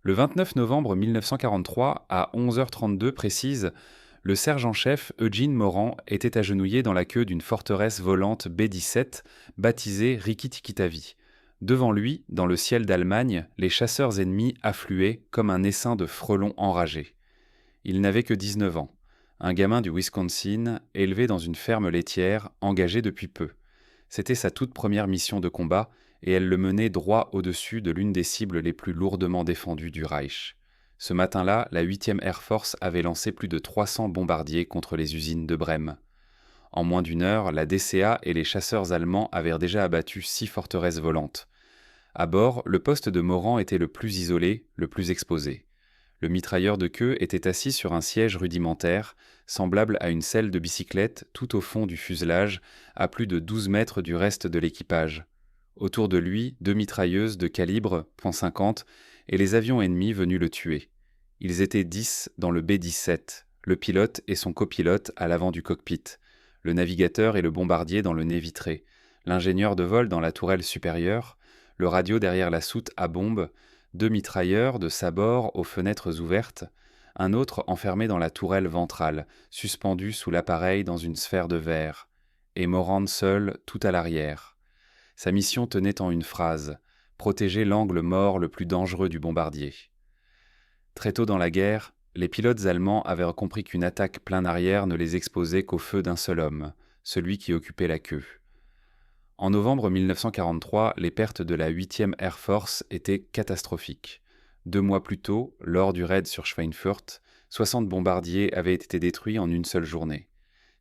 Le 29 novembre 1943, à 11h32 précise, le sergent-chef Eugene Morand était agenouillé dans la queue d'une forteresse volante B-17 baptisée Rikki-Tikki-Tavi. Devant lui, dans le ciel d'Allemagne, les chasseurs ennemis affluaient comme un essaim de frelons enragés. Il n'avait que 19 ans, un gamin du Wisconsin, élevé dans une ferme laitière, engagé depuis peu. C'était sa toute première mission de combat, et elle le menait droit au-dessus de l'une des cibles les plus lourdement défendues du Reich. Ce matin-là, la 8e Air Force avait lancé plus de 300 bombardiers contre les usines de Brême. En moins d'une heure, la DCA et les chasseurs allemands avaient déjà abattu 6 forteresses volantes. À bord, le poste de Morand était le plus isolé, le plus exposé. Le mitrailleur de queue était assis sur un siège rudimentaire, semblable à une selle de bicyclette tout au fond du fuselage, à plus de 12 mètres du reste de l'équipage. Autour de lui, 2 mitrailleuses de calibre .50 et les avions ennemis venus le tuer. Ils étaient 10 dans le B-17, le pilote et son copilote à l'avant du cockpit, le navigateur et le bombardier dans le nez vitré, l'ingénieur de vol dans la tourelle supérieure, le radio derrière la soute à bombe, 2 mitrailleurs de sabord aux fenêtres ouvertes, un autre enfermé dans la tourelle ventrale, suspendu sous l'appareil dans une sphère de verre, et Morand seul tout à l'arrière. Sa mission tenait en une phrase, protéger l'angle mort le plus dangereux du bombardier. Très tôt dans la guerre, les pilotes allemands avaient compris qu'une attaque plein arrière ne les exposait qu'au feu d'un seul homme, celui qui occupait la queue. En novembre 1943, les pertes de la 8e Air Force étaient catastrophiques. 2 mois plus tôt, lors du raid sur Schweinfurt, 60 bombardiers avaient été détruits en une seule journée.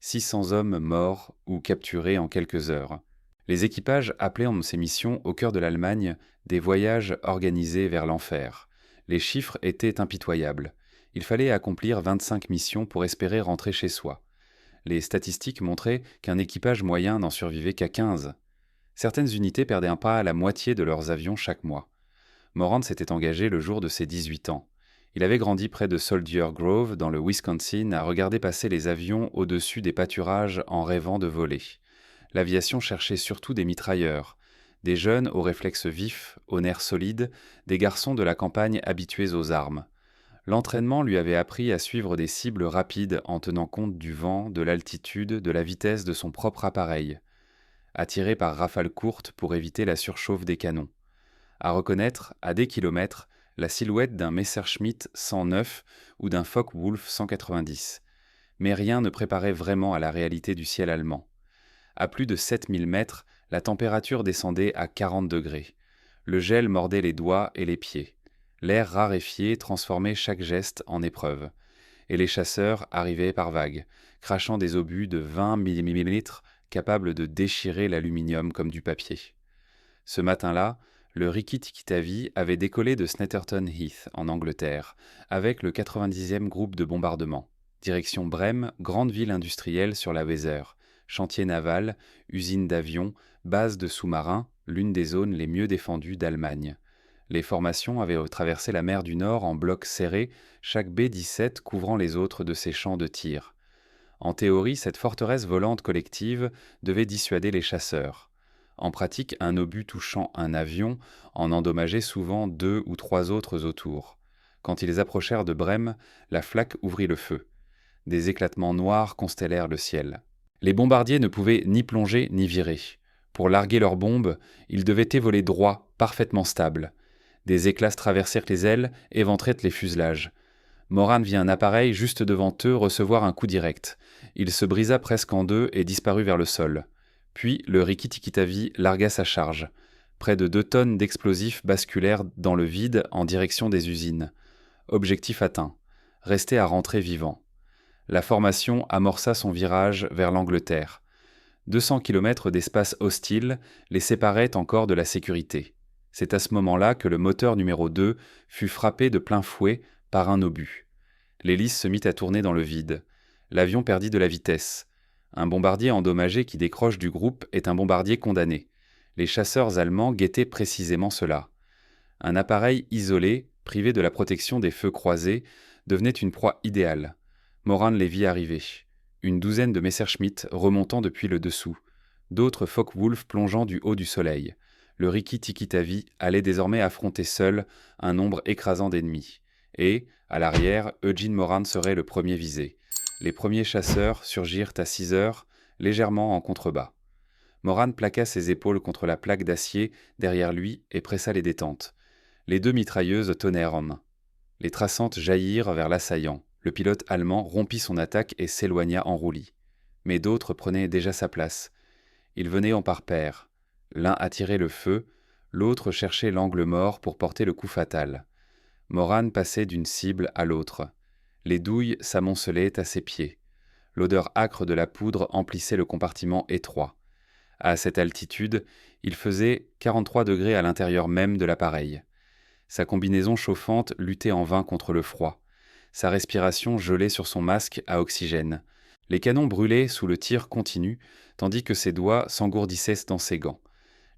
600 hommes morts ou capturés en quelques heures. Les équipages appelaient en ces missions au cœur de l'Allemagne des voyages organisés vers l'enfer. Les chiffres étaient impitoyables. Il fallait accomplir 25 missions pour espérer rentrer chez soi. Les statistiques montraient qu'un équipage moyen n'en survivait qu'à 15. Certaines unités perdaient un pas à la moitié de leurs avions chaque mois. Morand s'était engagé le jour de ses 18 ans. Il avait grandi près de Soldier Grove, dans le Wisconsin, à regarder passer les avions au-dessus des pâturages en rêvant de voler. L'aviation cherchait surtout des mitrailleurs, des jeunes aux réflexes vifs, aux nerfs solides, des garçons de la campagne habitués aux armes. L'entraînement lui avait appris à suivre des cibles rapides en tenant compte du vent, de l'altitude, de la vitesse de son propre appareil, à tirer par rafales courtes pour éviter la surchauffe des canons, à reconnaître, à des kilomètres, la silhouette d'un Messerschmitt 109 ou d'un Focke-Wulf 190. Mais rien ne préparait vraiment à la réalité du ciel allemand. À plus de 7000 mètres, la température descendait à 40 degrés. Le gel mordait les doigts et les pieds. L'air raréfié transformait chaque geste en épreuve. Et les chasseurs arrivaient par vagues, crachant des obus de 20 mm capables de déchirer l'aluminium comme du papier. Ce matin-là, le Rikki-Tikki-Tavi avait décollé de Snetterton Heath, en Angleterre, avec le 90e groupe de bombardement. Direction Brême, grande ville industrielle sur la Weser, chantier naval, usine d'avions, base de sous-marins, l'une des zones les mieux défendues d'Allemagne. Les formations avaient traversé la mer du Nord en blocs serrés, chaque B-17 couvrant les autres de ses champs de tir. En théorie, cette forteresse volante collective devait dissuader les chasseurs. En pratique, un obus touchant un avion en endommageait souvent 2 ou 3 autres autour. Quand ils approchèrent de Brême, la flaque ouvrit le feu. Des éclatements noirs constellèrent le ciel. Les bombardiers ne pouvaient ni plonger ni virer. Pour larguer leurs bombes, ils devaient évoler droit, parfaitement stable. Des éclats traversèrent les ailes, éventrèrent les fuselages. Morand vit un appareil juste devant eux recevoir un coup direct. Il se brisa presque en deux et disparut vers le sol. Puis le Rikki-Tikki-Tavi largua sa charge. Près de 2 tonnes d'explosifs basculèrent dans le vide en direction des usines. Objectif atteint. Rester à rentrer vivant. La formation amorça son virage vers l'Angleterre. 200 km d'espace hostile les séparaient encore de la sécurité. C'est à ce moment-là que le moteur numéro 2 fut frappé de plein fouet par un obus. L'hélice se mit à tourner dans le vide. L'avion perdit de la vitesse. Un bombardier endommagé qui décroche du groupe est un bombardier condamné. Les chasseurs allemands guettaient précisément cela. Un appareil isolé, privé de la protection des feux croisés, devenait une proie idéale. Morand les vit arriver. Une douzaine de Messerschmitt remontant depuis le dessous. D'autres Focke-Wulf plongeant du haut du soleil. le Rikki-Tikki-Tavi allait désormais affronter seul un nombre écrasant d'ennemis. Et, à l'arrière, Eugene Moran serait le premier visé. Les premiers chasseurs surgirent à 6 heures, légèrement en contrebas. Moran plaqua ses épaules contre la plaque d'acier derrière lui et pressa les détentes. Les 2 mitrailleuses tonnèrent en main. Les traçantes jaillirent vers l'assaillant. Le pilote allemand rompit son attaque et s'éloigna en roulis. Mais d'autres prenaient déjà sa place. Ils venaient en par paires. L'un attirait le feu, l'autre cherchait l'angle mort pour porter le coup fatal. Moran passait d'une cible à l'autre. Les douilles s'amoncelaient à ses pieds. L'odeur âcre de la poudre emplissait le compartiment étroit. À cette altitude, il faisait 43 degrés à l'intérieur même de l'appareil. Sa combinaison chauffante luttait en vain contre le froid. Sa respiration gelait sur son masque à oxygène. Les canons brûlaient sous le tir continu, tandis que ses doigts s'engourdissaient dans ses gants.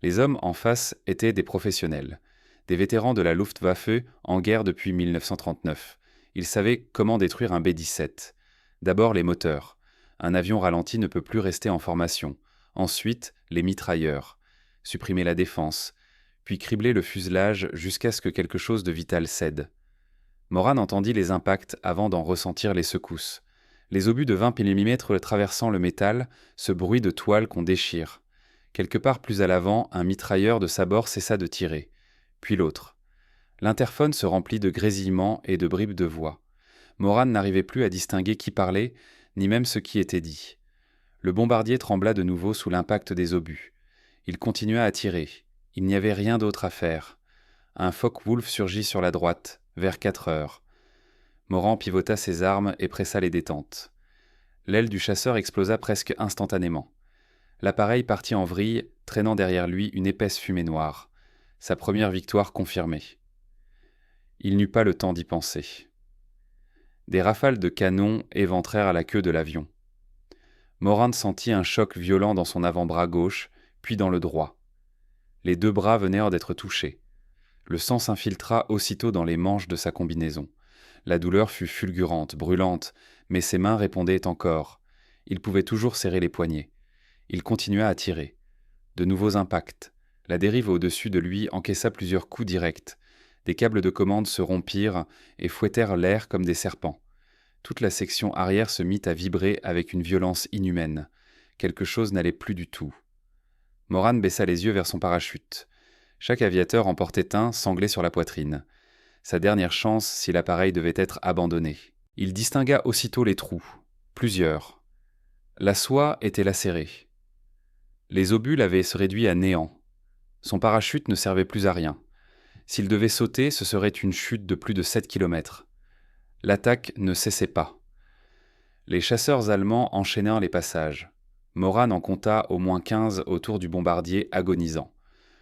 Les hommes en face étaient des professionnels, des vétérans de la Luftwaffe en guerre depuis 1939. Ils savaient comment détruire un B-17. D'abord les moteurs. Un avion ralenti ne peut plus rester en formation. Ensuite, les mitrailleurs. Supprimer la défense. Puis cribler le fuselage jusqu'à ce que quelque chose de vital cède. Moran entendit les impacts avant d'en ressentir les secousses. Les obus de 20 mm traversant le métal, ce bruit de toile qu'on déchire. Quelque part plus à l'avant, un mitrailleur de sabord cessa de tirer. Puis l'autre. L'interphone se remplit de grésillements et de bribes de voix. Moran n'arrivait plus à distinguer qui parlait, ni même ce qui était dit. Le bombardier trembla de nouveau sous l'impact des obus. Il continua à tirer. Il n'y avait rien d'autre à faire. Un Focke-Wulf surgit sur la droite, vers 4 heures. Moran pivota ses armes et pressa les détentes. L'aile du chasseur explosa presque instantanément. L'appareil partit en vrille, traînant derrière lui une épaisse fumée noire. Sa première victoire confirmée. Il n'eut pas le temps d'y penser. Des rafales de canon éventrèrent à la queue de l'avion. Moran sentit un choc violent dans son avant-bras gauche, puis dans le droit. Les 2 bras venaient d'être touchés. Le sang s'infiltra aussitôt dans les manches de sa combinaison. La douleur fut fulgurante, brûlante, mais ses mains répondaient encore. Il pouvait toujours serrer les poignets. Il continua à tirer. De nouveaux impacts. La dérive au-dessus de lui encaissa plusieurs coups directs. Des câbles de commande se rompirent et fouettèrent l'air comme des serpents. Toute la section arrière se mit à vibrer avec une violence inhumaine. Quelque chose n'allait plus du tout. Moran baissa les yeux vers son parachute. Chaque aviateur en portait un sanglé sur la poitrine. Sa dernière chance si l'appareil devait être abandonné. Il distingua aussitôt les trous. Plusieurs. La soie était lacérée. Les obus l'avaient réduit à néant. Son parachute ne servait plus à rien. S'il devait sauter, ce serait une chute de plus de 7 km. L'attaque ne cessait pas. Les chasseurs allemands enchaînèrent les passages. Moran en compta au moins 15 autour du bombardier agonisant.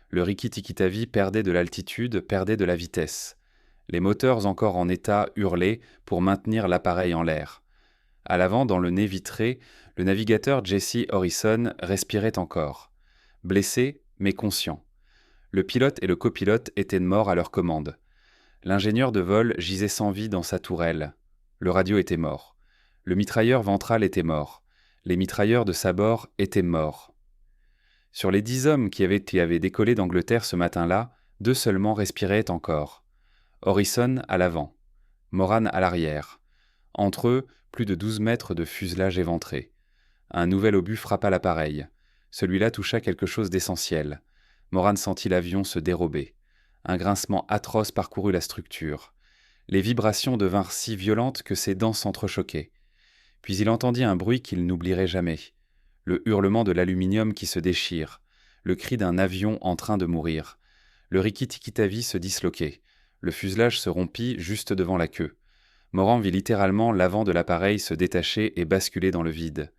Le Rikki-Tikki-Tavi perdait de l'altitude, perdait de la vitesse. Les moteurs encore en état hurlaient pour maintenir l'appareil en l'air. À l'avant, dans le nez vitré, le navigateur Jesse Harrison respirait encore. Blessé, mais conscient. Le pilote et le copilote étaient morts à leur commande. L'ingénieur de vol gisait sans vie dans sa tourelle. Le radio était mort. Le mitrailleur ventral était mort. Les mitrailleurs de sabord étaient morts. Sur les 10 hommes qui avaient décollé d'Angleterre ce matin-là, 2 seulement respiraient encore. Harrison à l'avant, Moran à l'arrière. Entre eux, plus de 12 mètres de fuselage éventré. Un nouvel obus frappa l'appareil. Celui-là toucha quelque chose d'essentiel. Moran sentit l'avion se dérober. Un grincement atroce parcourut la structure. Les vibrations devinrent si violentes que ses dents s'entrechoquaient. Puis il entendit un bruit qu'il n'oublierait jamais. Le hurlement de l'aluminium qui se déchire. Le cri d'un avion en train de mourir. Le Rikki-Tikki-Tavi se disloquait. Le fuselage se rompit juste devant la queue. Moran vit littéralement l'avant de l'appareil se détacher et basculer dans le vide.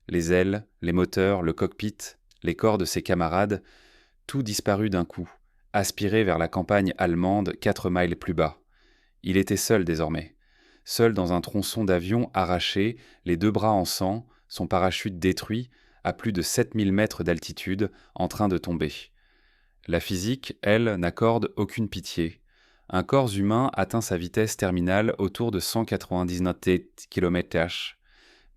Les ailes, les moteurs, le cockpit, les corps de ses camarades, tout disparut d'un coup, aspiré vers la campagne allemande 4 miles plus bas. Il était seul désormais. Seul dans un tronçon d'avion arraché, les 2 bras en sang, son parachute détruit, à plus de 7000 mètres d'altitude, en train de tomber. La physique, elle, n'accorde aucune pitié. Un corps humain atteint sa vitesse terminale autour de 199 km/h,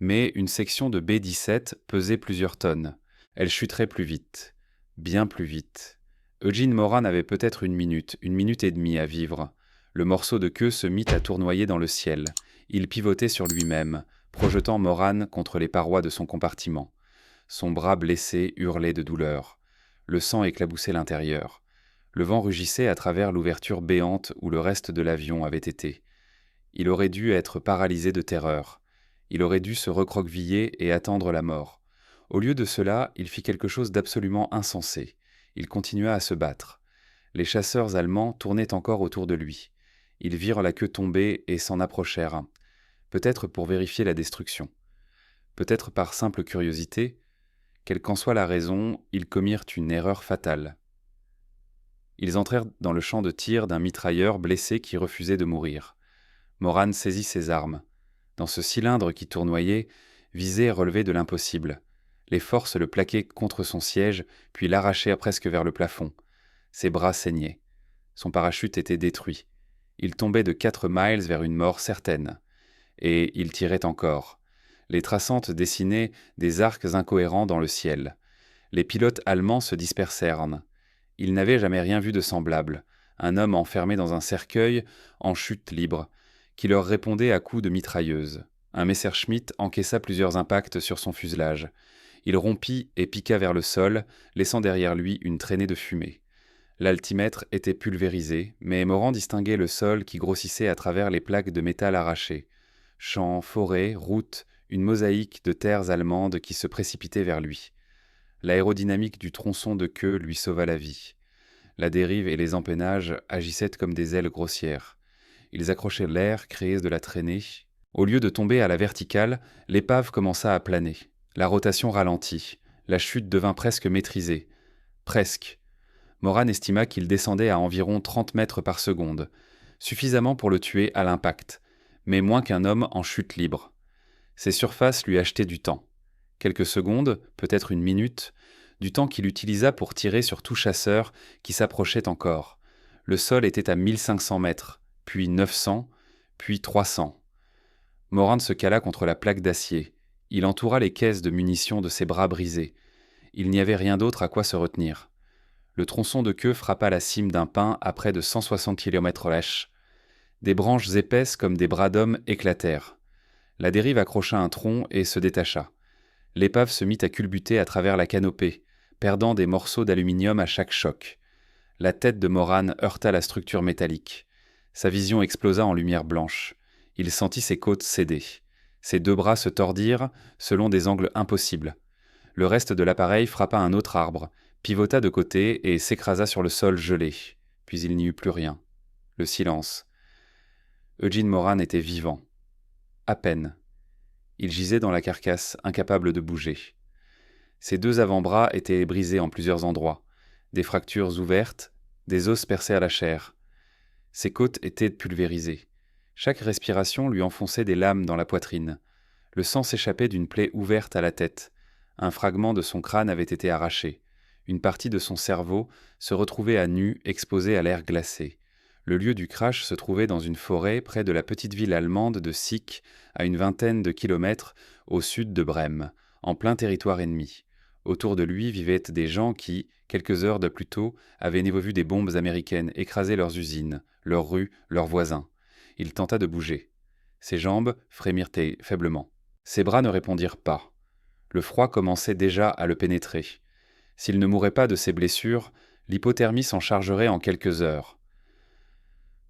mais une section de B-17 pesait plusieurs tonnes. Elle chuterait plus vite, bien plus vite. Eugene Moran avait peut-être une minute et demie à vivre. Le morceau de queue se mit à tournoyer dans le ciel. Il pivotait sur lui-même, projetant Moran contre les parois de son compartiment. Son bras blessé hurlait de douleur. Le sang éclaboussait l'intérieur. Le vent rugissait à travers l'ouverture béante où le reste de l'avion avait été. Il aurait dû être paralysé de terreur. Il aurait dû se recroqueviller et attendre la mort. Au lieu de cela, il fit quelque chose d'absolument insensé. Il continua à se battre. Les chasseurs allemands tournaient encore autour de lui. Ils virent la queue tomber et s'en approchèrent, peut-être pour vérifier la destruction. Peut-être par simple curiosité, quelle qu'en soit la raison, ils commirent une erreur fatale. Ils entrèrent dans le champ de tir d'un mitrailleur blessé qui refusait de mourir. Moran saisit ses armes. Dans ce cylindre qui tournoyait, viser relevait de l'impossible. Les forces le plaquaient contre son siège, puis l'arrachaient presque vers le plafond. Ses bras saignaient. Son parachute était détruit. Il tombait de 4 miles vers une mort certaine. Et il tirait encore. Les traçantes dessinaient des arcs incohérents dans le ciel. Les pilotes allemands se dispersèrent. Ils n'avaient jamais rien vu de semblable. Un homme enfermé dans un cercueil, en chute libre, qui leur répondait à coups de mitrailleuse. Un Messerschmitt encaissa plusieurs impacts sur son fuselage. Il rompit et piqua vers le sol, laissant derrière lui une traînée de fumée. L'altimètre était pulvérisé, mais Moran distinguait le sol qui grossissait à travers les plaques de métal arrachées. Champs, forêts, routes, une mosaïque de terres allemandes qui se précipitaient vers lui. L'aérodynamique du tronçon de queue lui sauva la vie. La dérive et les empennages agissaient comme des ailes grossières. Ils accrochaient l'air, créaient de la traînée. Au lieu de tomber à la verticale, l'épave commença à planer. La rotation ralentit. La chute devint presque maîtrisée. Presque. Moran estima qu'il descendait à environ 30 mètres par seconde, suffisamment pour le tuer à l'impact, mais moins qu'un homme en chute libre. Ces surfaces lui achetaient du temps. Quelques secondes, peut-être une minute, du temps qu'il utilisa pour tirer sur tout chasseur qui s'approchait encore. Le sol était à 1500 mètres, puis 900, puis 300. Moran se cala contre la plaque d'acier. Il entoura les caisses de munitions de ses bras brisés. Il n'y avait rien d'autre à quoi se retenir. Le tronçon de queue frappa la cime d'un pin à près de 160 km/h. Des branches épaisses comme des bras d'homme éclatèrent. La dérive accrocha un tronc et se détacha. L'épave se mit à culbuter à travers la canopée, perdant des morceaux d'aluminium à chaque choc. La tête de Moran heurta la structure métallique. Sa vision explosa en lumière blanche. Il sentit ses côtes céder. Ses 2 bras se tordirent selon des angles impossibles. Le reste de l'appareil frappa un autre arbre, pivota de côté et s'écrasa sur le sol gelé. Puis il n'y eut plus rien. Le silence. Eugene Moran était vivant. À peine. Il gisait dans la carcasse, incapable de bouger. Ses 2 avant-bras étaient brisés en plusieurs endroits, des fractures ouvertes, des os percés à la chair. Ses côtes étaient pulvérisées. Chaque respiration lui enfonçait des lames dans la poitrine. Le sang s'échappait d'une plaie ouverte à la tête. Un fragment de son crâne avait été arraché. Une partie de son cerveau se retrouvait à nu, exposée à l'air glacé. Le lieu du crash se trouvait dans une forêt près de la petite ville allemande de Sick, à une vingtaine de kilomètres au sud de Brême, en plein territoire ennemi. Autour de lui vivaient des gens qui, quelques heures de plus tôt, avaient vu des bombes américaines écraser leurs usines, leurs rues, leurs voisins. Il tenta de bouger. Ses jambes frémirent faiblement. Ses bras ne répondirent pas. Le froid commençait déjà à le pénétrer. S'il ne mourait pas de ses blessures, l'hypothermie s'en chargerait en quelques heures.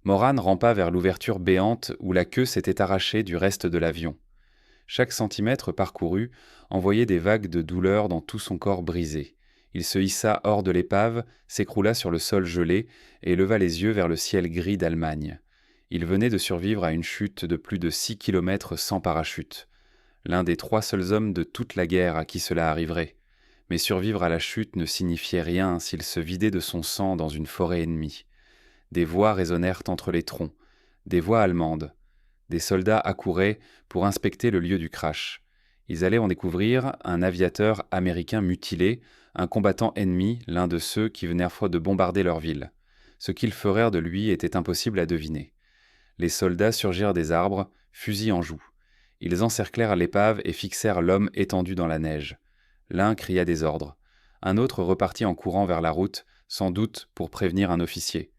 Moran rampa vers l'ouverture béante où la queue s'était arrachée du reste de l'avion. Chaque centimètre parcouru envoyait des vagues de douleur dans tout son corps brisé. Il se hissa hors de l'épave, s'écroula sur le sol gelé et leva les yeux vers le ciel gris d'Allemagne. Il venait de survivre à une chute de plus de 6 kilomètres sans parachute. L'un des 3 seuls hommes de toute la guerre à qui cela arriverait. Mais survivre à la chute ne signifiait rien s'il se vidait de son sang dans une forêt ennemie. Des voix résonnèrent entre les troncs, des voix allemandes. Des soldats accouraient pour inspecter le lieu du crash. Ils allaient en découvrir un aviateur américain mutilé, un combattant ennemi, l'un de ceux qui vinrent de bombarder leur ville. Ce qu'ils feraient de lui était impossible à deviner. Les soldats surgirent des arbres, fusils en joue. Ils encerclèrent l'épave et fixèrent l'homme étendu dans la neige. L'un cria des ordres. Un autre repartit en courant vers la route, sans doute pour prévenir un officier.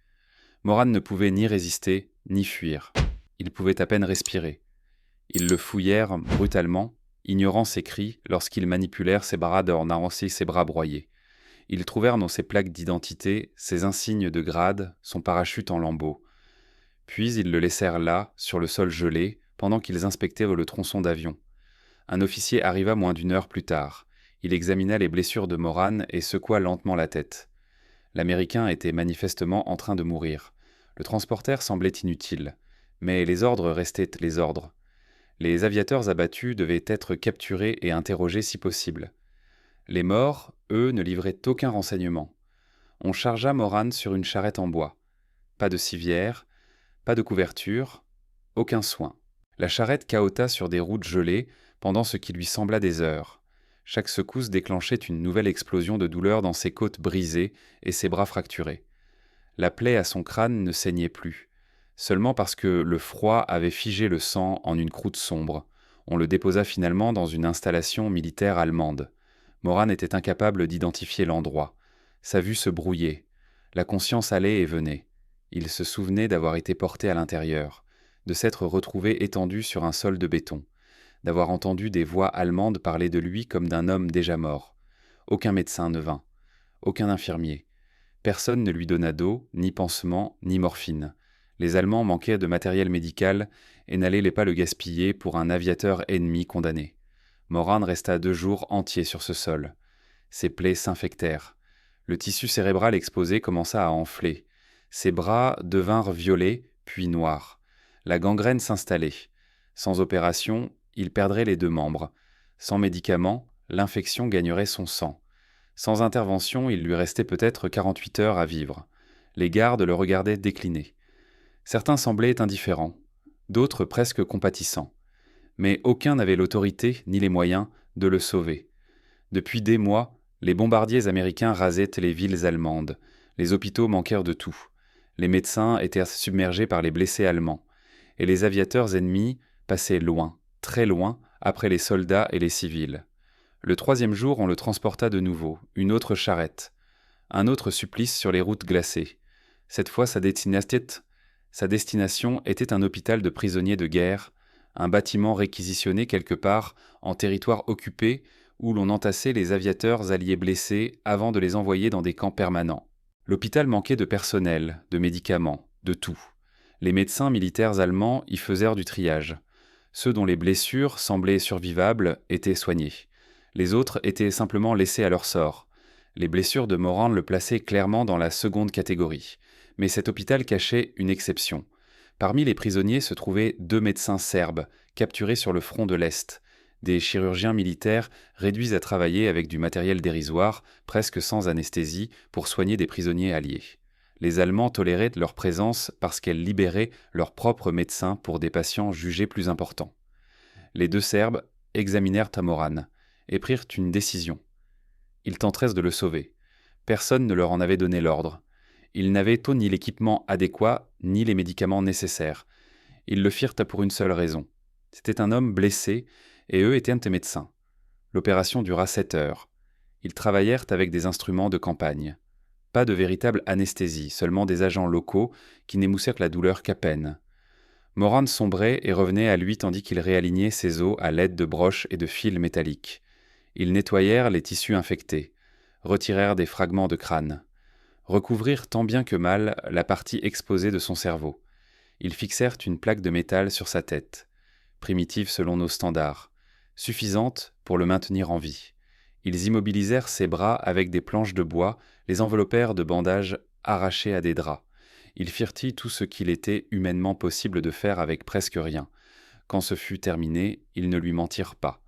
Moran ne pouvait ni résister, ni fuir. Il pouvait à peine respirer. Ils le fouillèrent brutalement, ignorant ses cris lorsqu'ils manipulèrent ses bras en ainsi ses bras broyés. Ils trouvèrent dans ses plaques d'identité ses insignes de grade, son parachute en lambeaux. Puis ils le laissèrent là, sur le sol gelé, pendant qu'ils inspectaient le tronçon d'avion. Un officier arriva moins d'une heure plus tard. Il examina les blessures de Moran et secoua lentement la tête. L'Américain était manifestement en train de mourir. Le transporteur semblait inutile, mais les ordres restaient les ordres. Les aviateurs abattus devaient être capturés et interrogés si possible. Les morts, eux, ne livraient aucun renseignement. On chargea Moran sur une charrette en bois. Pas de civière, pas de couverture, aucun soin. La charrette cahota sur des routes gelées pendant ce qui lui sembla des heures. Chaque secousse déclenchait une nouvelle explosion de douleur dans ses côtes brisées et ses bras fracturés. La plaie à son crâne ne saignait plus, seulement parce que le froid avait figé le sang en une croûte sombre. On le déposa finalement dans une installation militaire allemande. Moran était incapable d'identifier l'endroit. Sa vue se brouillait. La conscience allait et venait. Il se souvenait d'avoir été porté à l'intérieur, de s'être retrouvé étendu sur un sol de béton, d'avoir entendu des voix allemandes parler de lui comme d'un homme déjà mort. Aucun médecin ne vint, aucun infirmier. Personne ne lui donna d'eau, ni pansement, ni morphine. Les Allemands manquaient de matériel médical et n'allaient pas le gaspiller pour un aviateur ennemi condamné. Moran resta 2 jours entiers sur ce sol. Ses plaies s'infectèrent. Le tissu cérébral exposé commença à enfler. Ses bras devinrent violets, puis noirs. La gangrène s'installait. Sans opération, il perdrait les 2 membres. Sans médicaments, l'infection gagnerait son sang. Sans intervention, il lui restait peut-être 48 heures à vivre. Les gardes le regardaient décliner. Certains semblaient indifférents, d'autres presque compatissants. Mais aucun n'avait l'autorité ni les moyens de le sauver. Depuis des mois, les bombardiers américains rasaient les villes allemandes. Les hôpitaux manquèrent de tout. Les médecins étaient submergés par les blessés allemands. Et les aviateurs ennemis passaient loin, très loin, après les soldats et les civils. Le 3e jour, on le transporta de nouveau, une autre charrette. Un autre supplice sur les routes glacées. Cette fois, sa destination était un hôpital de prisonniers de guerre, un bâtiment réquisitionné quelque part en territoire occupé où l'on entassait les aviateurs alliés blessés avant de les envoyer dans des camps permanents. L'hôpital manquait de personnel, de médicaments, de tout. Les médecins militaires allemands y faisèrent du triage. Ceux dont les blessures semblaient survivables étaient soignés. Les autres étaient simplement laissés à leur sort. Les blessures de Moran le plaçaient clairement dans la seconde catégorie. Mais cet hôpital cachait une exception. Parmi les prisonniers se trouvaient 2 médecins serbes, capturés sur le front de l'Est. Des chirurgiens militaires réduits à travailler avec du matériel dérisoire, presque sans anesthésie, pour soigner des prisonniers alliés. Les Allemands toléraient leur présence parce qu'elle libérait leurs propres médecins pour des patients jugés plus importants. Les 2 Serbes examinèrent Moran et prirent une décision. Ils tentèrent de le sauver. Personne ne leur en avait donné l'ordre. Ils n'avaient ni l'équipement adéquat, ni les médicaments nécessaires. Ils le firent pour une seule raison. C'était un homme blessé, et eux étaient des médecins. L'opération dura 7 heures. Ils travaillèrent avec des instruments de campagne. Pas de véritable anesthésie, seulement des agents locaux qui n'émoussèrent la douleur qu'à peine. Moran sombrait et revenait à lui tandis qu'il réalignait ses os à l'aide de broches et de fils métalliques. Ils nettoyèrent les tissus infectés, retirèrent des fragments de crâne, recouvrirent tant bien que mal la partie exposée de son cerveau. Ils fixèrent une plaque de métal sur sa tête, primitive selon nos standards, suffisante pour le maintenir en vie. Ils immobilisèrent ses bras avec des planches de bois, les enveloppèrent de bandages arrachés à des draps. Ils firent tout ce qu'il était humainement possible de faire avec presque rien. Quand ce fut terminé, ils ne lui mentirent pas.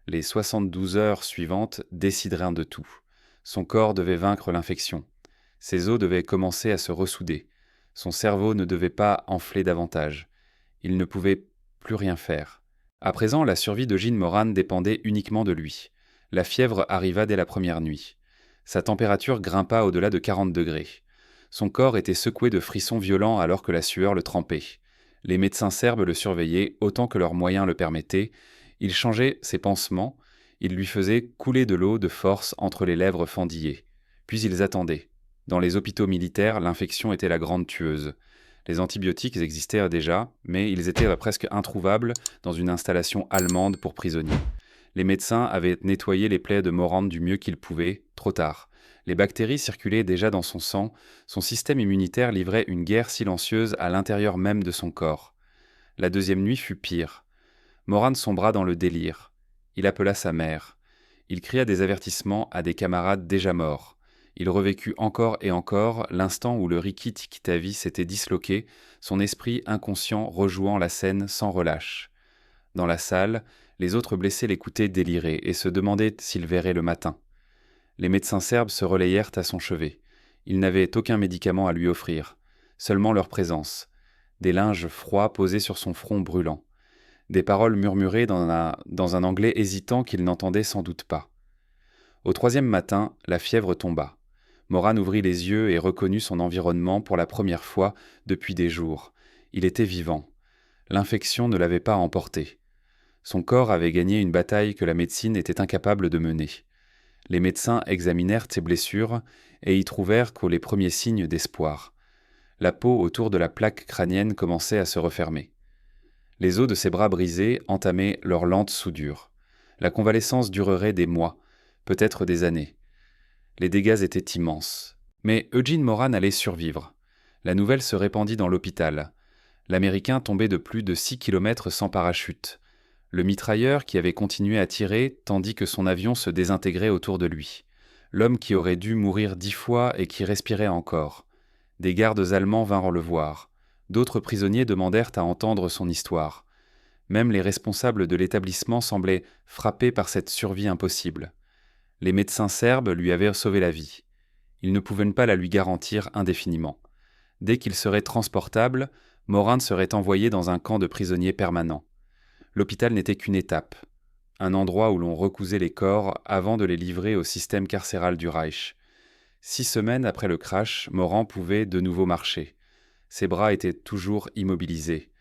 Les 72 heures suivantes décidèrent de tout. Son corps devait vaincre l'infection. Ses os devaient commencer à se ressouder. Son cerveau ne devait pas enfler davantage. Il ne pouvait plus rien faire. À présent, la survie de Gene Moran dépendait uniquement de lui. La fièvre arriva dès la première nuit. Sa température grimpa au-delà de 40 degrés. Son corps était secoué de frissons violents alors que la sueur le trempait. Les médecins serbes le surveillaient autant que leurs moyens le permettaient. Ils changeaient ses pansements, ils lui faisaient couler de l'eau de force entre les lèvres fendillées. Puis ils attendaient. Dans les hôpitaux militaires, l'infection était la grande tueuse. Les antibiotiques existaient déjà, mais ils étaient presque introuvables dans une installation allemande pour prisonniers. Les médecins avaient nettoyé les plaies de Morand du mieux qu'ils pouvaient, trop tard. Les bactéries circulaient déjà dans son sang, son système immunitaire livrait une guerre silencieuse à l'intérieur même de son corps. La deuxième nuit fut pire. Morand sombra dans le délire. Il appela sa mère. Il cria des avertissements à des camarades déjà morts. Il revécut encore et encore l'instant où le Rikki-Tikki-Tavi s'était disloqué, son esprit inconscient rejouant la scène sans relâche. Dans la salle, les autres blessés l'écoutaient délirer et se demandaient s'il verrait le matin. Les médecins serbes se relayèrent à son chevet. Ils n'avaient aucun médicament à lui offrir, seulement leur présence. Des linges froids posés sur son front brûlant. Des paroles murmurées dans un anglais hésitant qu'il n'entendait sans doute pas. Au troisième matin, la fièvre tomba. Morand ouvrit les yeux et reconnut son environnement pour la première fois depuis des jours. Il était vivant. L'infection ne l'avait pas emporté. Son corps avait gagné une bataille que la médecine était incapable de mener. Les médecins examinèrent ses blessures et y trouvèrent que les premiers signes d'espoir. La peau autour de la plaque crânienne commençait à se refermer. Les os de ses bras brisés entamaient leur lente soudure. La convalescence durerait des mois, peut-être des années. Les dégâts étaient immenses. Mais Eugene Morand allait survivre. La nouvelle se répandit dans l'hôpital. L'Américain tombait de plus de 6 kilomètres sans parachute. Le mitrailleur qui avait continué à tirer tandis que son avion se désintégrait autour de lui. L'homme qui aurait dû mourir 10 fois et qui respirait encore. Des gardes allemands vinrent le voir. D'autres prisonniers demandèrent à entendre son histoire. Même les responsables de l'établissement semblaient frappés par cette survie impossible. Les médecins serbes lui avaient sauvé la vie. Ils ne pouvaient pas la lui garantir indéfiniment. Dès qu'il serait transportable, Morand serait envoyé dans un camp de prisonniers permanent. L'hôpital n'était qu'une étape, un endroit où l'on recousait les corps avant de les livrer au système carcéral du Reich. 6 semaines après le crash, Morand pouvait de nouveau marcher. Ses bras étaient toujours immobilisés.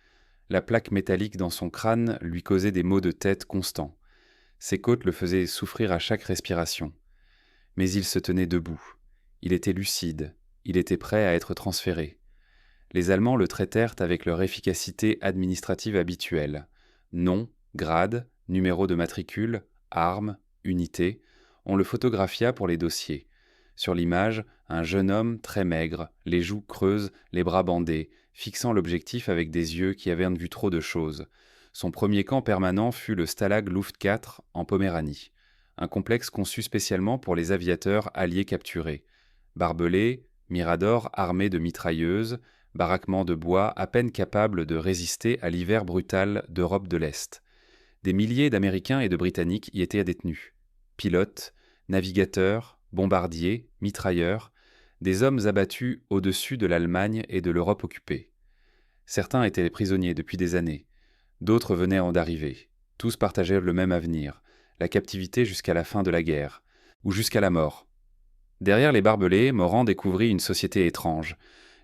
La plaque métallique dans son crâne lui causait des maux de tête constants. Ses côtes le faisaient souffrir à chaque respiration. Mais il se tenait debout. Il était lucide. Il était prêt à être transféré. Les Allemands le traitèrent avec leur efficacité administrative habituelle. Nom, grade, numéro de matricule, armes, unité. On le photographia pour les dossiers. Sur l'image, un jeune homme très maigre, les joues creuses, les bras bandés, fixant l'objectif avec des yeux qui avaient vu trop de choses. Son premier camp permanent fut le Stalag Luft 4 en Poméranie, un complexe conçu spécialement pour les aviateurs alliés capturés. Barbelés, miradors armés de mitrailleuses, baraquements de bois à peine capables de résister à l'hiver brutal d'Europe de l'Est. Des milliers d'Américains et de Britanniques y étaient détenus. Pilotes, navigateurs, bombardiers, mitrailleurs, des hommes abattus au-dessus de l'Allemagne et de l'Europe occupée. Certains étaient prisonniers depuis des années, d'autres venaient d'arriver. Tous partageaient le même avenir, la captivité jusqu'à la fin de la guerre, ou jusqu'à la mort. Derrière les barbelés, Morand découvrit une société étrange.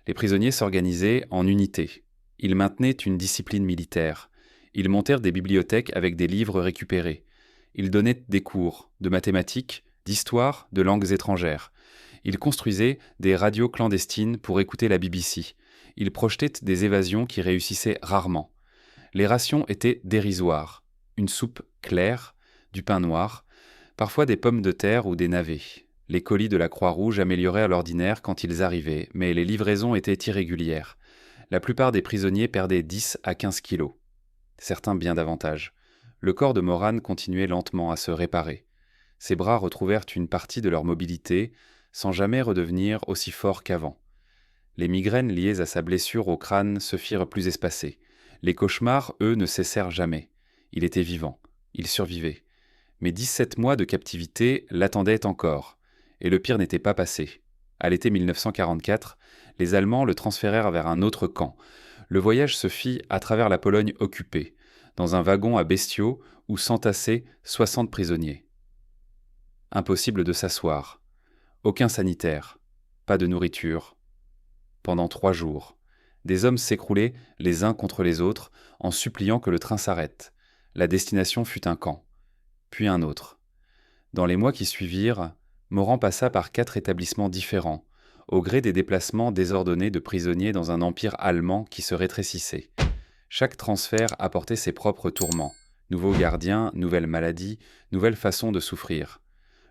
Les prisonniers s'organisaient en unités. Ils maintenaient une discipline militaire. Ils montèrent des bibliothèques avec des livres récupérés. Ils donnaient des cours de mathématiques, d'histoire, de langues étrangères. Ils construisaient des radios clandestines pour écouter la BBC. Ils projetaient des évasions qui réussissaient rarement. Les rations étaient dérisoires. Une soupe claire, du pain noir, parfois des pommes de terre ou des navets. Les colis de la Croix-Rouge amélioraient l'ordinaire quand ils arrivaient, mais les livraisons étaient irrégulières. La plupart des prisonniers perdaient 10 à 15 kilos. Certains bien davantage. Le corps de Morand continuait lentement à se réparer. Ses bras retrouvèrent une partie de leur mobilité, sans jamais redevenir aussi forts qu'avant. Les migraines liées à sa blessure au crâne se firent plus espacées. Les cauchemars, eux, ne cessèrent jamais. Il était vivant. Il survivait. Mais 17 mois de captivité l'attendaient encore. Et le pire n'était pas passé. À l'été 1944, les Allemands le transférèrent vers un autre camp. Le voyage se fit à travers la Pologne occupée, dans un wagon à bestiaux où s'entassaient 60 prisonniers. Impossible de s'asseoir. Aucun sanitaire. Pas de nourriture. Pendant 3 jours, des hommes s'écroulaient les uns contre les autres en suppliant que le train s'arrête. La destination fut un camp, puis un autre. Dans les mois qui suivirent, Morand passa par 4 établissements différents, au gré des déplacements désordonnés de prisonniers dans un empire allemand qui se rétrécissait. Chaque transfert apportait ses propres tourments. Nouveaux gardiens, nouvelles maladies, nouvelles façons de souffrir.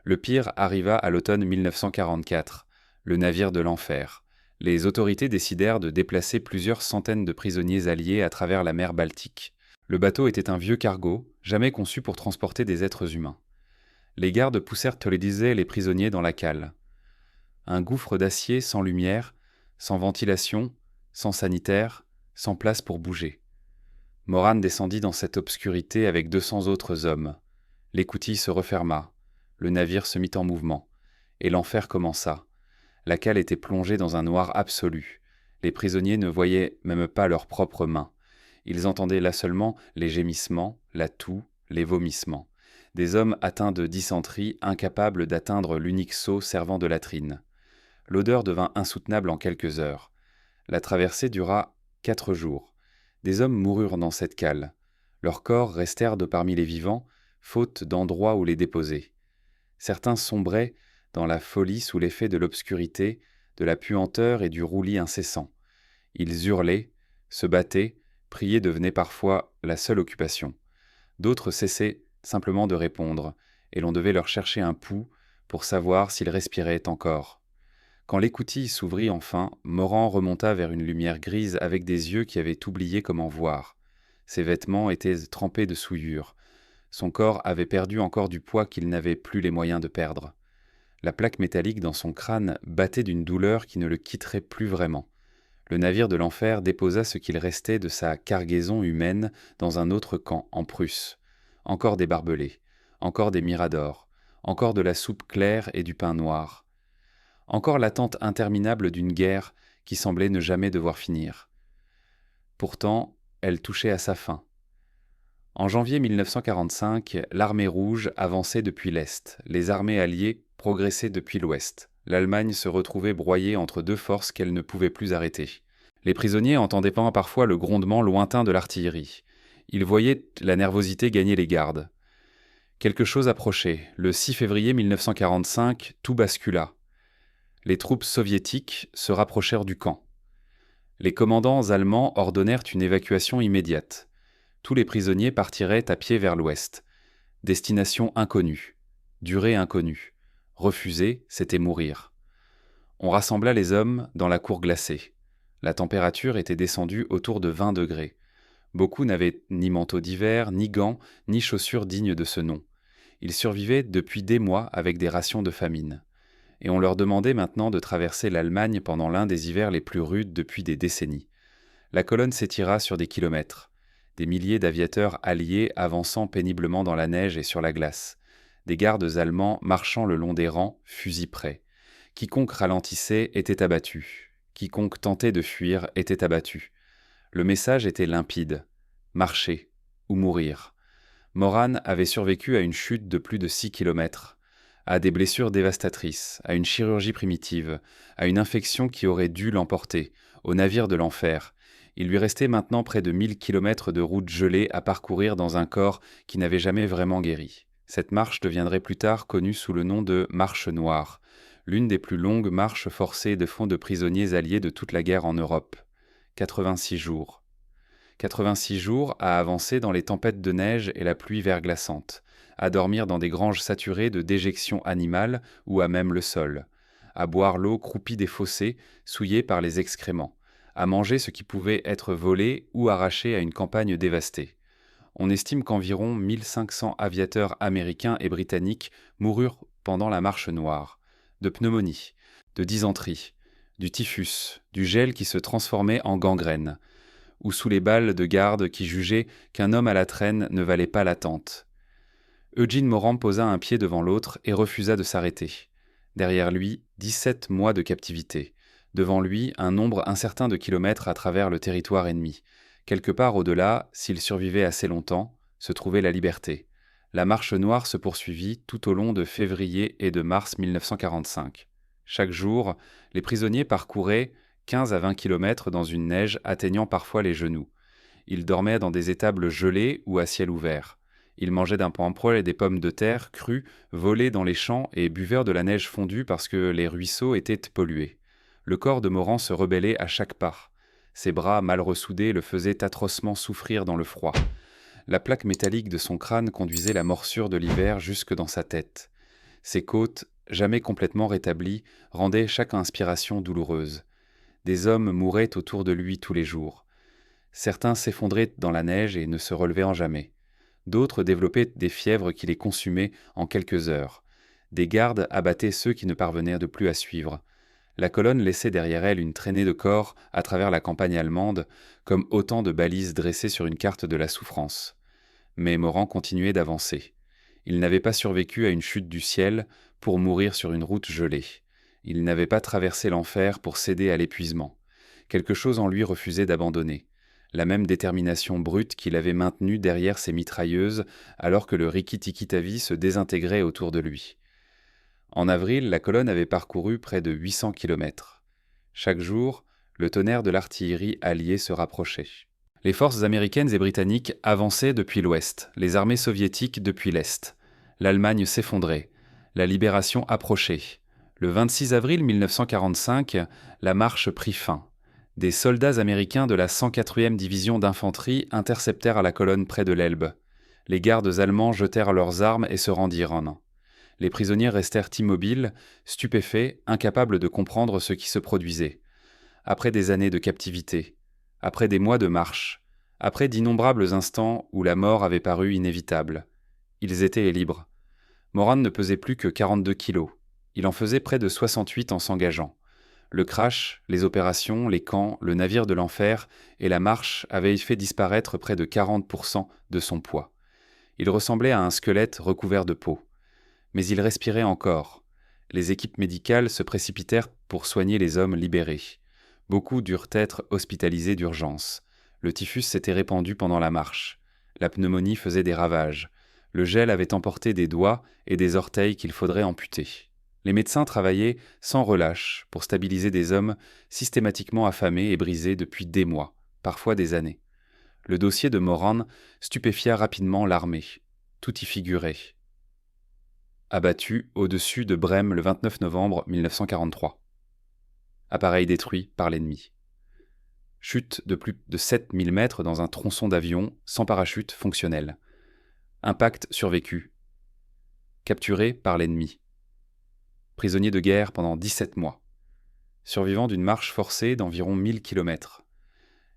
Le pire arriva à l'automne 1944, le navire de l'enfer. Les autorités décidèrent de déplacer plusieurs centaines de prisonniers alliés à travers la mer Baltique. Le bateau était un vieux cargo, jamais conçu pour transporter des êtres humains. Les gardes poussèrent les prisonniers dans la cale. Un gouffre d'acier sans lumière, sans ventilation, sans sanitaire, sans place pour bouger. Moran descendit dans cette obscurité avec 200 autres hommes. L'écoutille se referma, le navire se mit en mouvement, et l'enfer commença. La cale était plongée dans un noir absolu. Les prisonniers ne voyaient même pas leurs propres mains. Ils entendaient là seulement les gémissements, la toux, les vomissements. Des hommes atteints de dysenterie, incapables d'atteindre l'unique seau servant de latrine. L'odeur devint insoutenable en quelques heures. La traversée dura 4 jours. Des hommes moururent dans cette cale. Leurs corps restèrent de parmi les vivants, faute d'endroit où les déposer. Certains sombraient dans la folie sous l'effet de l'obscurité, de la puanteur et du roulis incessant. Ils hurlaient, se battaient, prier devenait parfois la seule occupation. D'autres cessaient simplement de répondre, et l'on devait leur chercher un pouls pour savoir s'ils respiraient encore. Quand l'écoutille s'ouvrit enfin, Morand remonta vers une lumière grise avec des yeux qui avaient oublié comment voir. Ses vêtements étaient trempés de souillure. Son corps avait perdu encore du poids qu'il n'avait plus les moyens de perdre. La plaque métallique dans son crâne battait d'une douleur qui ne le quitterait plus vraiment. Le navire de l'enfer déposa ce qu'il restait de sa cargaison humaine dans un autre camp, en Prusse. Encore des barbelés, encore des miradors, encore de la soupe claire et du pain noir. Encore l'attente interminable d'une guerre qui semblait ne jamais devoir finir. Pourtant, elle touchait à sa fin. En janvier 1945, l'armée rouge avançait depuis l'Est, les armées alliées progressaient depuis l'Ouest. L'Allemagne se retrouvait broyée entre deux forces qu'elle ne pouvait plus arrêter. Les prisonniers entendaient parfois le grondement lointain de l'artillerie. Ils voyaient la nervosité gagner les gardes. Quelque chose approchait. Le 6 février 1945, tout bascula. Les troupes soviétiques se rapprochèrent du camp. Les commandants allemands ordonnèrent une évacuation immédiate. Tous les prisonniers partiraient à pied vers l'ouest. Destination inconnue, durée inconnue. Refuser, c'était mourir. On rassembla les hommes dans la cour glacée. La température était descendue autour de 20 degrés. Beaucoup n'avaient ni manteau d'hiver, ni gants, ni chaussures dignes de ce nom. Ils survivaient depuis des mois avec des rations de famine. Et on leur demandait maintenant de traverser l'Allemagne pendant l'un des hivers les plus rudes depuis des décennies. La colonne s'étira sur des kilomètres. Des milliers d'aviateurs alliés avançant péniblement dans la neige et sur la glace. Des gardes allemands marchant le long des rangs, fusils prêts. Quiconque ralentissait était abattu. Quiconque tentait de fuir était abattu. Le message était limpide. Marcher ou mourir. Moran avait survécu à une chute de plus de 6 kilomètres. À des blessures dévastatrices, à une chirurgie primitive, à une infection qui aurait dû l'emporter, au navire de l'enfer. Il lui restait maintenant près de 1000 kilomètres de route gelée à parcourir dans un corps qui n'avait jamais vraiment guéri. Cette marche deviendrait plus tard connue sous le nom de « Marche noire », l'une des plus longues marches forcées de fonds de prisonniers alliés de toute la guerre en Europe. 86 jours. 86 jours à avancer dans les tempêtes de neige et la pluie verglaçante, à dormir dans des granges saturées de déjections animales ou à même le sol, à boire l'eau croupie des fossés, souillée par les excréments, à manger ce qui pouvait être volé ou arraché à une campagne dévastée. On estime qu'environ 1500 aviateurs américains et britanniques moururent pendant la marche noire, de pneumonie, de dysenterie, du typhus, du gel qui se transformait en gangrène, ou sous les balles de garde qui jugeaient qu'un homme à la traîne ne valait pas l'attente. Eugene Morand posa un pied devant l'autre et refusa de s'arrêter. Derrière lui, 17 mois de captivité. Devant lui, un nombre incertain de kilomètres à travers le territoire ennemi. Quelque part au-delà, s'il survivait assez longtemps, se trouvait la liberté. La marche noire se poursuivit tout au long de février et de mars 1945. Chaque jour, les prisonniers parcouraient 15 à 20 kilomètres dans une neige atteignant parfois les genoux. Ils dormaient dans des étables gelées ou à ciel ouvert. Ils mangeaient d'un poivre et des pommes de terre crues, volaient dans les champs et buvèrent de la neige fondue parce que les ruisseaux étaient pollués. Le corps de Morand se rebellait à chaque pas. Ses bras mal ressoudés le faisaient atrocement souffrir dans le froid. La plaque métallique de son crâne conduisait la morsure de l'hiver jusque dans sa tête. Ses côtes, jamais complètement rétablies, rendaient chaque inspiration douloureuse. Des hommes mouraient autour de lui tous les jours. Certains s'effondraient dans la neige et ne se relevaient en jamais. D'autres développaient des fièvres qui les consumaient en quelques heures. Des gardes abattaient ceux qui ne parvenaient de plus à suivre. La colonne laissait derrière elle une traînée de corps à travers la campagne allemande, comme autant de balises dressées sur une carte de la souffrance. Mais Morand continuait d'avancer. Il n'avait pas survécu à une chute du ciel pour mourir sur une route gelée. Il n'avait pas traversé l'enfer pour céder à l'épuisement. Quelque chose en lui refusait d'abandonner. La même détermination brute qui l'avait maintenu derrière ses mitrailleuses alors que le Rikki-Tikki-Tavi se désintégrait autour de lui. En avril, la colonne avait parcouru près de 800 kilomètres. Chaque jour, le tonnerre de l'artillerie alliée se rapprochait. Les forces américaines et britanniques avançaient depuis l'ouest, les armées soviétiques depuis l'est. L'Allemagne s'effondrait. La libération approchait. Le 26 avril 1945, la marche prit fin. Des soldats américains de la 104e division d'infanterie interceptèrent la colonne près de l'Elbe. Les gardes allemands jetèrent leurs armes et se rendirent. Les prisonniers restèrent immobiles, stupéfaits, incapables de comprendre ce qui se produisait. Après des années de captivité, après des mois de marche, après d'innombrables instants où la mort avait paru inévitable, ils étaient libres. Morand ne pesait plus que 42 kilos. Il en faisait près de 68 en s'engageant. Le crash, les opérations, les camps, le navire de l'enfer et la marche avaient fait disparaître près de 40% de son poids. Il ressemblait à un squelette recouvert de peau. Mais il respirait encore. Les équipes médicales se précipitèrent pour soigner les hommes libérés. Beaucoup durent être hospitalisés d'urgence. Le typhus s'était répandu pendant la marche. La pneumonie faisait des ravages. Le gel avait emporté des doigts et des orteils qu'il faudrait amputer. Les médecins travaillaient sans relâche pour stabiliser des hommes systématiquement affamés et brisés depuis des mois, parfois des années. Le dossier de Morand stupéfia rapidement l'armée. Tout y figurait. Abattu au-dessus de Brême le 29 novembre 1943. Appareil détruit par l'ennemi. Chute de plus de 7000 mètres dans un tronçon d'avion sans parachute fonctionnel. Impact survécu. Capturé par l'ennemi. Prisonnier de guerre pendant 17 mois. Survivant d'une marche forcée d'environ 1000 km.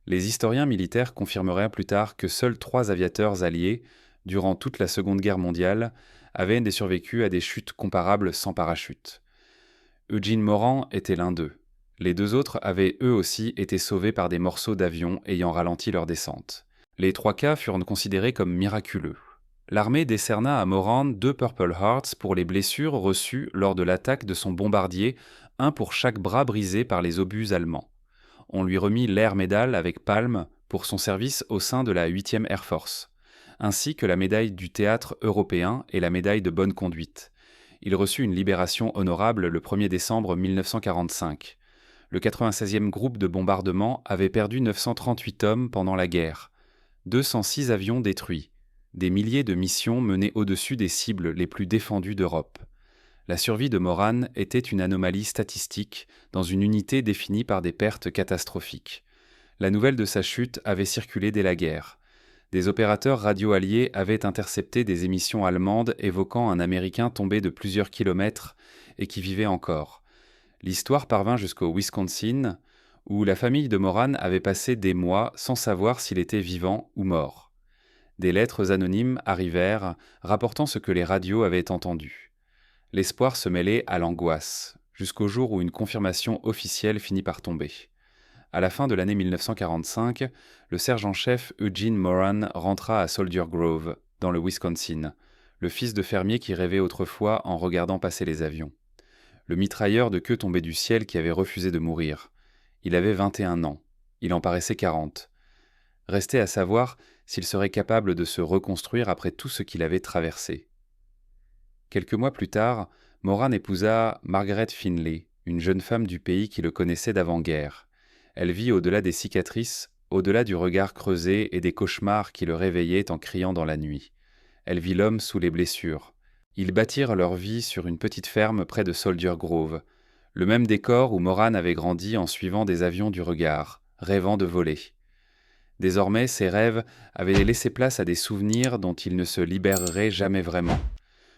Les historiens militaires confirmeraient plus tard que seuls 3 aviateurs alliés, durant toute la Seconde Guerre mondiale, avaient des survécus à des chutes comparables sans parachute. Eugene Morand était l'un d'eux. Les 2 autres avaient eux aussi été sauvés par des morceaux d'avion ayant ralenti leur descente. Les 3 cas furent considérés comme miraculeux. L'armée décerna à Morand 2 Purple Hearts pour les blessures reçues lors de l'attaque de son bombardier, un pour chaque bras brisé par les obus allemands. On lui remit l'Air Medal avec palme pour son service au sein de la 8e Air Force, ainsi que la médaille du théâtre européen et la médaille de bonne conduite. Il reçut une libération honorable le 1er décembre 1945. Le 96e groupe de bombardement avait perdu 938 hommes pendant la guerre, 206 avions détruits, des milliers de missions menées au-dessus des cibles les plus défendues d'Europe. La survie de Morand était une anomalie statistique dans une unité définie par des pertes catastrophiques. La nouvelle de sa chute avait circulé dès la guerre. Des opérateurs radio alliés avaient intercepté des émissions allemandes évoquant un Américain tombé de plusieurs kilomètres et qui vivait encore. L'histoire parvint jusqu'au Wisconsin, où la famille de Morand avait passé des mois sans savoir s'il était vivant ou mort. Des lettres anonymes arrivèrent, rapportant ce que les radios avaient entendu. L'espoir se mêlait à l'angoisse, jusqu'au jour où une confirmation officielle finit par tomber. À la fin de l'année 1945, le sergent-chef Eugene Morand rentra à Soldier Grove, dans le Wisconsin, le fils de fermier qui rêvait autrefois en regardant passer les avions. Le mitrailleur de queue tombé du ciel qui avait refusé de mourir. Il avait 21 ans. Il en paraissait 40. Restait à savoir s'il serait capable de se reconstruire après tout ce qu'il avait traversé. Quelques mois plus tard, Morand épousa Margaret Finlay, une jeune femme du pays qui le connaissait d'avant-guerre. Elle vit au-delà des cicatrices, au-delà du regard creusé et des cauchemars qui le réveillaient en criant dans la nuit. Elle vit l'homme sous les blessures. Ils bâtirent leur vie sur une petite ferme près de Soldier Grove. Le même décor où Moran avait grandi en suivant des avions du regard, rêvant de voler. Désormais, ses rêves avaient laissé place à des souvenirs dont il ne se libérerait jamais vraiment.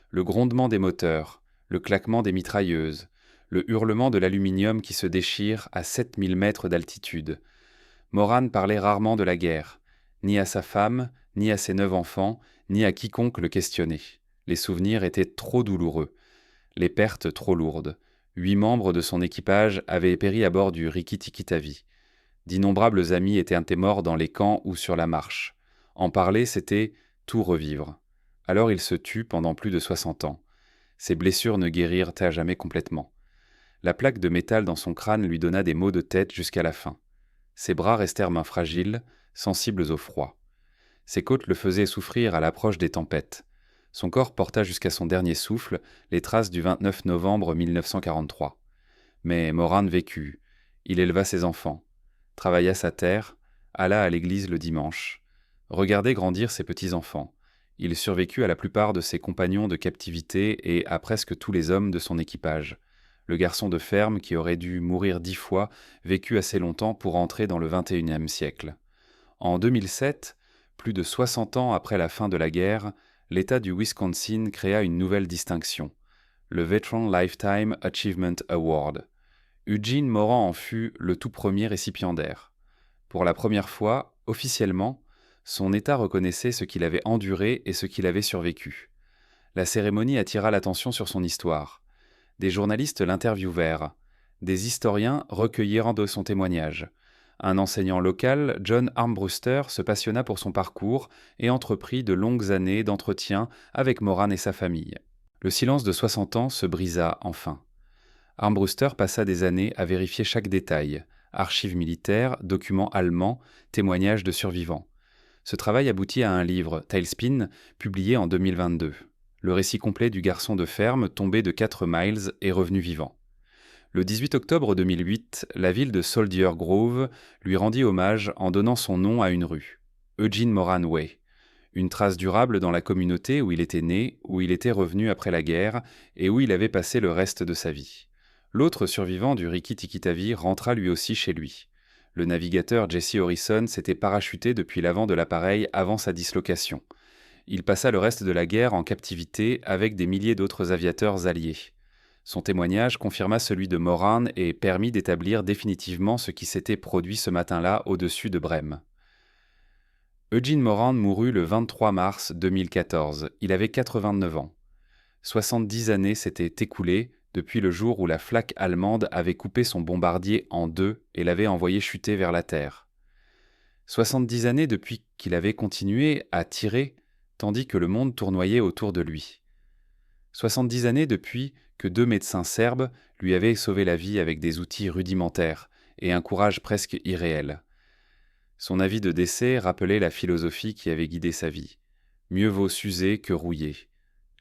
Le grondement des moteurs, le claquement des mitrailleuses, le hurlement de l'aluminium qui se déchire à 7000 mètres d'altitude. Moran parlait rarement de la guerre, ni à sa femme, ni à ses 9 enfants, ni à quiconque le questionnait. Les souvenirs étaient trop douloureux, les pertes trop lourdes. 8 membres de son équipage avaient péri à bord du Rikki-Tikki-Tavi. D'innombrables amis étaient morts dans les camps ou sur la marche. En parler, c'était tout revivre. Alors il se tut pendant plus de 60 ans. Ses blessures ne guérirent à jamais complètement. La plaque de métal dans son crâne lui donna des maux de tête jusqu'à la fin. Ses bras restèrent mains fragiles, sensibles au froid. Ses côtes le faisaient souffrir à l'approche des tempêtes. Son corps porta jusqu'à son dernier souffle les traces du 29 novembre 1943. Mais Moran vécut. Il éleva ses enfants, travailla sa terre, alla à l'église le dimanche, regardait grandir ses petits-enfants. Il survécut à la plupart de ses compagnons de captivité et à presque tous les hommes de son équipage. Le garçon de ferme qui aurait dû mourir 10 fois vécut assez longtemps pour entrer dans le XXIe siècle. En 2007, plus de 60 ans après la fin de la guerre, l'État du Wisconsin créa une nouvelle distinction, le Veteran Lifetime Achievement Award. Eugene Moran en fut le tout premier récipiendaire. Pour la première fois, officiellement, son État reconnaissait ce qu'il avait enduré et ce qu'il avait survécu. La cérémonie attira l'attention sur son histoire. Des journalistes l'interviewèrent. Des historiens recueillirent de son témoignage. Un enseignant local, John Armbruster, se passionna pour son parcours et entreprit de longues années d'entretien avec Moran et sa famille. Le silence de 60 ans se brisa enfin. Armbruster passa des années à vérifier chaque détail, archives militaires, documents allemands, témoignages de survivants. Ce travail aboutit à un livre, Tailspin, publié en 2022. Le récit complet du garçon de ferme tombé de 4 miles et revenu vivant. Le 18 octobre 2008, la ville de Soldier Grove lui rendit hommage en donnant son nom à une rue, Eugene Moran Way, une trace durable dans la communauté où il était né, où il était revenu après la guerre et où il avait passé le reste de sa vie. L'autre survivant du Rikki-Tikki-Tavi rentra lui aussi chez lui. Le navigateur Jesse Harrison s'était parachuté depuis l'avant de l'appareil avant sa dislocation. Il passa le reste de la guerre en captivité avec des milliers d'autres aviateurs alliés. Son témoignage confirma celui de Moran et permit d'établir définitivement ce qui s'était produit ce matin-là au-dessus de Brême. Eugene Moran mourut le 23 mars 2014. Il avait 89 ans. 70 années s'étaient écoulées depuis le jour où la flak allemande avait coupé son bombardier en deux et l'avait envoyé chuter vers la terre. 70 années depuis qu'il avait continué à tirer tandis que le monde tournoyait autour de lui. 70 années depuis que 2 médecins serbes lui avaient sauvé la vie avec des outils rudimentaires et un courage presque irréel. Son avis de décès rappelait la philosophie qui avait guidé sa vie. Mieux vaut s'user que rouiller.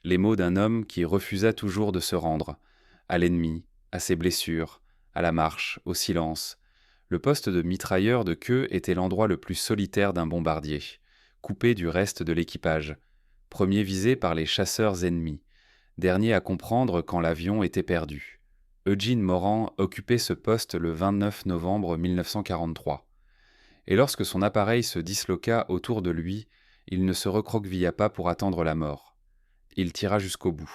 Les mots d'un homme qui refusa toujours de se rendre, à l'ennemi, à ses blessures, à la marche, au silence. Le poste de mitrailleur de queue était l'endroit le plus solitaire d'un bombardier, coupé du reste de l'équipage, premier visé par les chasseurs ennemis, dernier à comprendre quand l'avion était perdu. Eugene Moran occupait ce poste le 29 novembre 1943. Et lorsque son appareil se disloqua autour de lui, il ne se recroquevilla pas pour attendre la mort. Il tira jusqu'au bout.